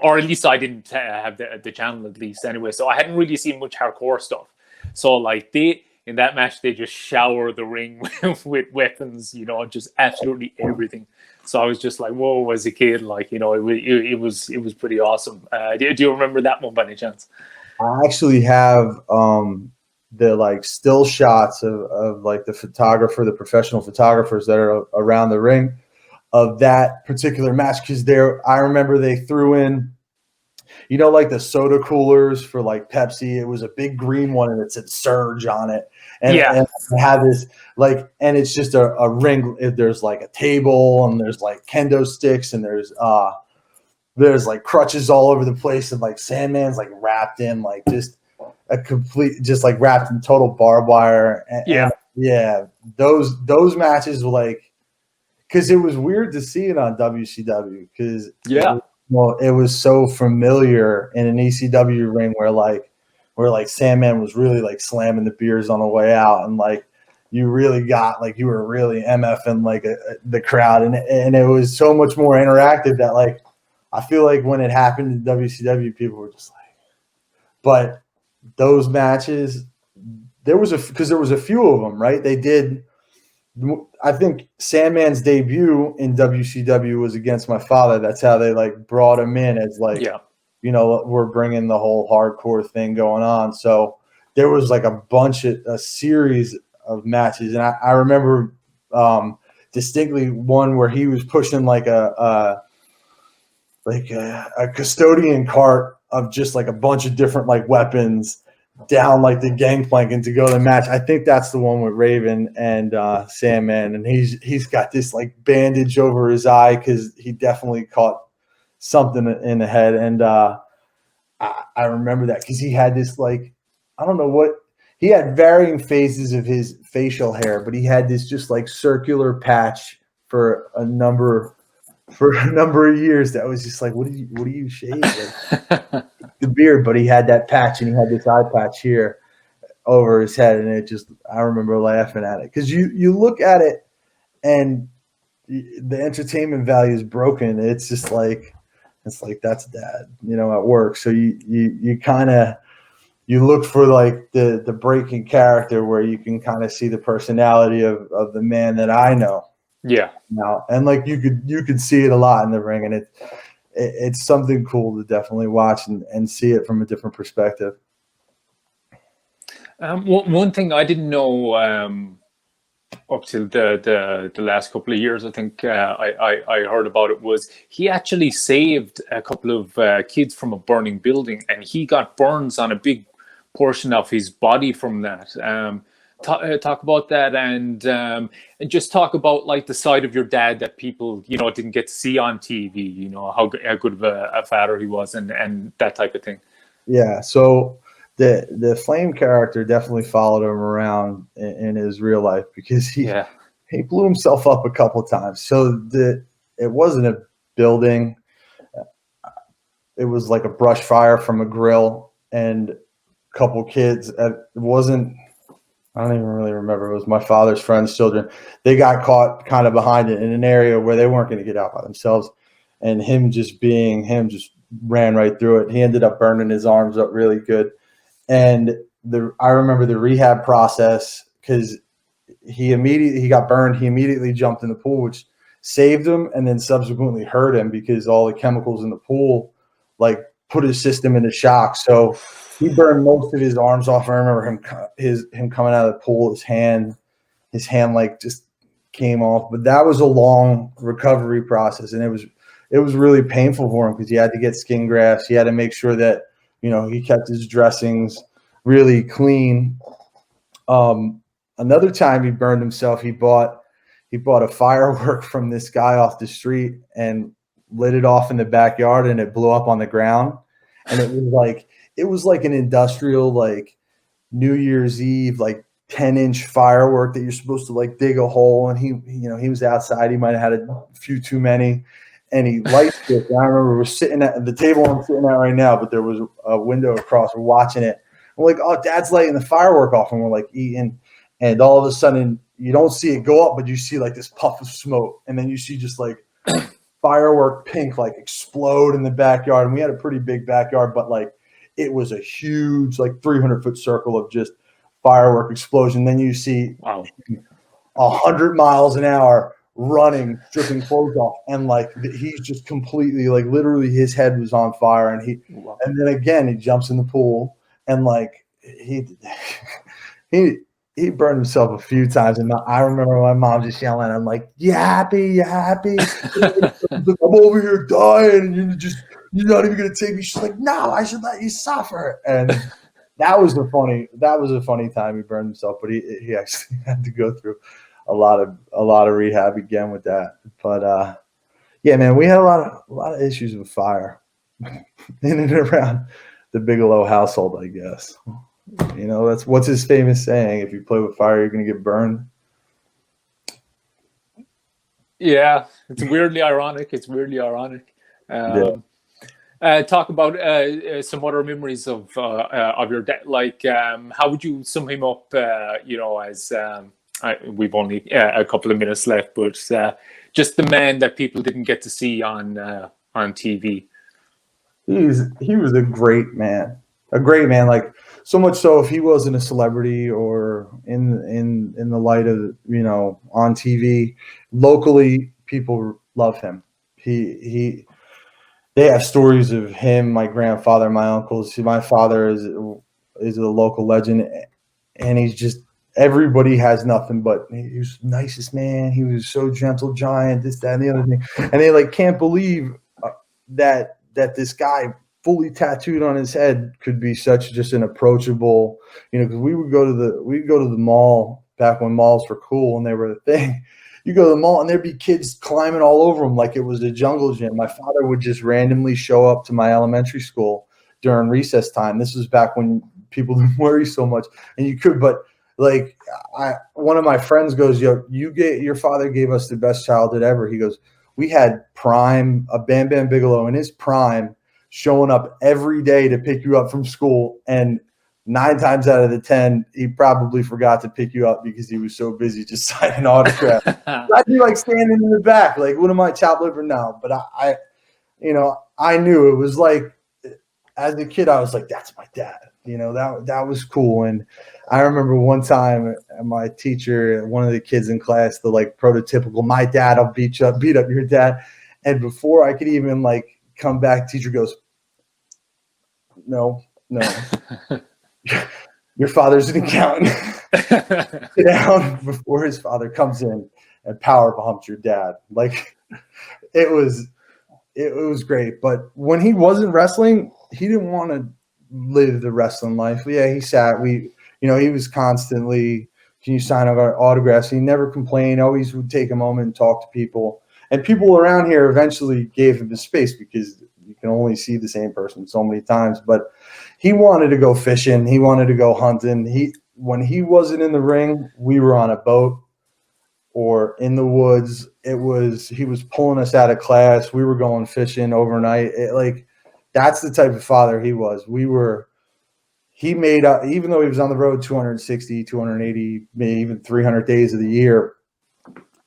Or at least I didn't have the channel at least anyway. So I hadn't really seen much hardcore stuff. So like in that match, they just shower the ring with weapons, just absolutely everything. So I was just like, whoa, as a kid, like, it was pretty awesome. Do you remember that one by any chance? I actually have the like still shots of like the professional photographers that are around the ring of that particular match, because I remember they threw in, like the soda coolers for like Pepsi. It was a big green one and it said Surge on it. And, yeah. and it had this like, and it's just a ring. There's like a table and there's like kendo sticks and there's like crutches all over the place, and like Sandman's like wrapped in like just a complete, just like wrapped in total barbed wire. And those matches were like, because it was weird to see it on WCW because it was so familiar in an ECW ring where Sandman was really like slamming the beers on the way out, and like you really got like you were really MFing like the crowd, and it was so much more interactive that like. I feel like when it happened in WCW, people were just like, but those matches, there was a few of them, right? They did, I think Sandman's debut in WCW was against my father. That's how they like brought him in as like, we're bringing the whole hardcore thing going on. So there was like a series of matches. And I remember distinctly one where he was pushing like a custodian cart of just like a bunch of different like weapons down like the gangplank and to go to the match. I think that's the one with Raven and Sandman, and he's got this like bandage over his eye because he definitely caught something in the head. And I remember that because he had this like, I don't know what, he had varying phases of his facial hair, but he had this just like circular patch for a number of years that was just like, what do you shave? Like, the beard, but he had that patch and he had this eye patch here over his head, and I remember laughing at it because you look at it and the entertainment value is broken. It's just like that's dad, at work. So you kind of look for like the breaking character where you can kind of see the personality of the man that I know. Yeah. Now, and like you could see it a lot in the ring, and it's something cool to definitely watch and see it from a different perspective. One thing I didn't know up till the last couple of years, I think I heard about it, was he actually saved a couple of kids from a burning building, and he got burns on a big portion of his body from that. Talk about that, and just talk about like the side of your dad that people didn't get to see on TV. How good of a father he was, and that type of thing. Yeah. So the Flame character definitely followed him around in his real life because he blew himself up a couple times. So it wasn't a building; it was like a brush fire from a grill, and a couple kids. It wasn't. I don't even really remember. It was my father's friend's children. They got caught kind of behind it in an area where they weren't going to get out by themselves. And him just ran right through it. He ended up burning his arms up really good. And I remember the rehab process because he got burned. He immediately jumped in the pool, which saved him and then subsequently hurt him because all the chemicals in the pool like put his system into shock. So he burned most of his arms off. I remember him coming out of the pool. His hand like just came off. But that was a long recovery process, and it was really painful for him because he had to get skin grafts. He had to make sure that he kept his dressings really clean. Another time he burned himself. He bought a firework from this guy off the street and lit it off in the backyard, and it blew up on the ground. And it was like an industrial, like New Year's Eve, like 10-inch firework that you're supposed to like dig a hole. And he was outside. He might have had a few too many, and he lights it. And I remember we're sitting at the table I'm sitting at right now, but there was a window across. We're watching it. We're like, oh, Dad's lighting the firework off, and we're like eating. And all of a sudden, you don't see it go up, but you see like this puff of smoke, and then you see just like firework pink like explode in the backyard. And we had a pretty big backyard, but like it was a huge like 300-foot circle of just firework explosion. Then you see 100 miles an hour running, stripping clothes off, and like he's just completely like literally his head was on fire. And then again he jumps in the pool, and like he burned himself a few times. And I remember my mom just yelling at him like, "You happy? You happy?" I'm over here dying, and you're not even gonna take me. She's like, "No, I should let you suffer." And that was a funny time he burned himself, but he actually had to go through a lot of rehab again with that. But yeah, man, we had a lot of issues with fire in and around the Bigelow household, I guess. You know, that's what's his famous saying: if you play with fire, you're gonna get burned. Yeah, it's weirdly ironic. Talk about some other memories of your dad. Like, how would you sum him up? As we've only a couple of minutes left, but just the man that people didn't get to see on TV. He was a great man, like so much so if he wasn't a celebrity or in the light of, you know, on TV, locally people love him. They have stories of him, my grandfather, my uncles. My father is a local legend, and he's just, everybody has nothing but he was the nicest man. He was so gentle giant, this, that, and the other thing. And they like can't believe that this guy fully tattooed on his head could be such just an approachable, you know, because we'd go to the mall back when malls were cool and they were a thing. You go to the mall and there'd be kids climbing all over him like it was a jungle gym. My father would just randomly show up to my elementary school during recess time. This was back when people didn't worry so much, and you could, but like one of my friends goes, "Yo, your father gave us the best childhood ever." He goes, "We had Bam Bam Bigelow in his prime showing up every day to pick you up from school, and 9 times out of the 10, he probably forgot to pick you up because he was so busy just signing autographs." I'd be like standing in the back, like, what am I, chopped liver now? But I knew it was like, as a kid, I was like, that's my dad. You know, that was cool. And I remember one time my teacher, one of the kids in class, the like prototypical, "My dad will beat up your dad." And before I could even like come back, teacher goes, no, your father's an accountant. Sit down before his father comes in and power bumps your dad. Like it was great. But when he wasn't wrestling, he didn't want to live the wrestling life. Yeah, he sat. He was constantly, "Can you sign our autographs?" He never complained. Always would take a moment and talk to people. And people around here eventually gave him his space because you can only see the same person so many times. But he wanted to go fishing. He wanted to go hunting. When he wasn't in the ring, we were on a boat or in the woods. He was pulling us out of class. We were going fishing overnight. That's the type of father he was. He made up, even though he was on the road 260, 280, maybe even 300 days of the year.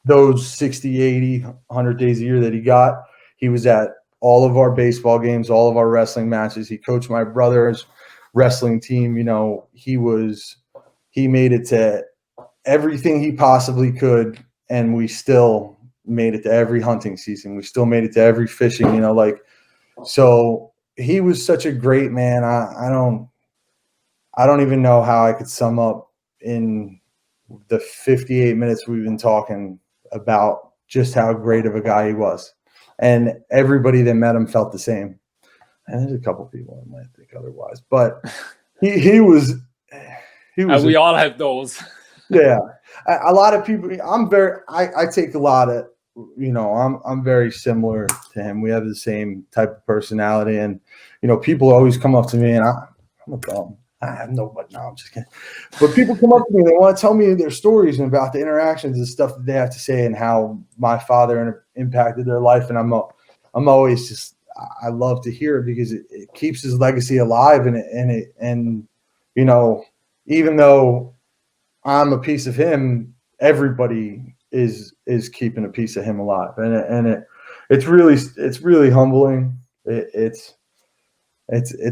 Those 60, 80, 100 days a year that he got, he was at all of our baseball games, all of our wrestling matches. He coached my brother's wrestling team. You know, he made it to everything he possibly could, and we still made it to every hunting season. We still made it to every fishing, you know, so he was such a great man. I don't even know how I could sum up in the 58 minutes we've been talking about just how great of a guy he was. And everybody that met him felt the same. And there's a couple people that might think otherwise, but he was he was. We all have those. Yeah, a lot of people. I take a lot of, I'm very similar to him. We have the same type of personality, and people always come up to me, and I'm a bum. I have nobody. No, I'm just kidding. But people come up to me, they want to tell me their stories and about the interactions and stuff that they have to say, and how my father impacted their life. And I'm always just, I love to hear it, because it keeps his legacy alive, and even though I'm a piece of him, everybody is keeping a piece of him alive, and it's really humbling. It's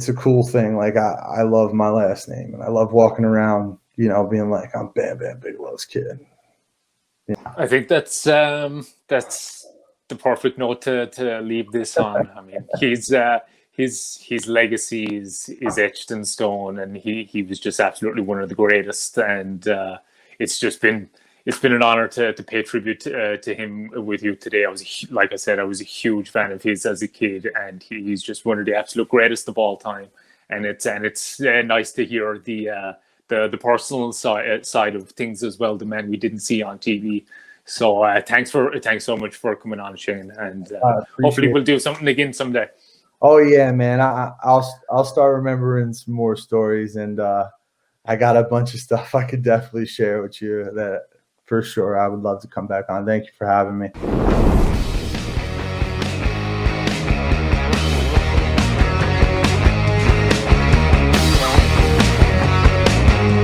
a cool thing. Like, I love my last name, and I love walking around, being like, I'm Bam Bam Bigelow's kid. Yeah. I think that's the perfect note to leave this on. I mean, his legacy is etched in stone, and he was just absolutely one of the greatest. And it's been an honor to pay tribute to him with you today. Like I said, I was a huge fan of his as a kid, and he's just one of the absolute greatest of all time. And it's nice to hear the personal side of things as well, the man we didn't see on TV. So thanks so much for coming on, Shane, and hopefully we'll do something again someday. Oh yeah, man! I'll start remembering some more stories, and I got a bunch of stuff I could definitely share with you that, for sure, I would love to come back on. Thank you for having me.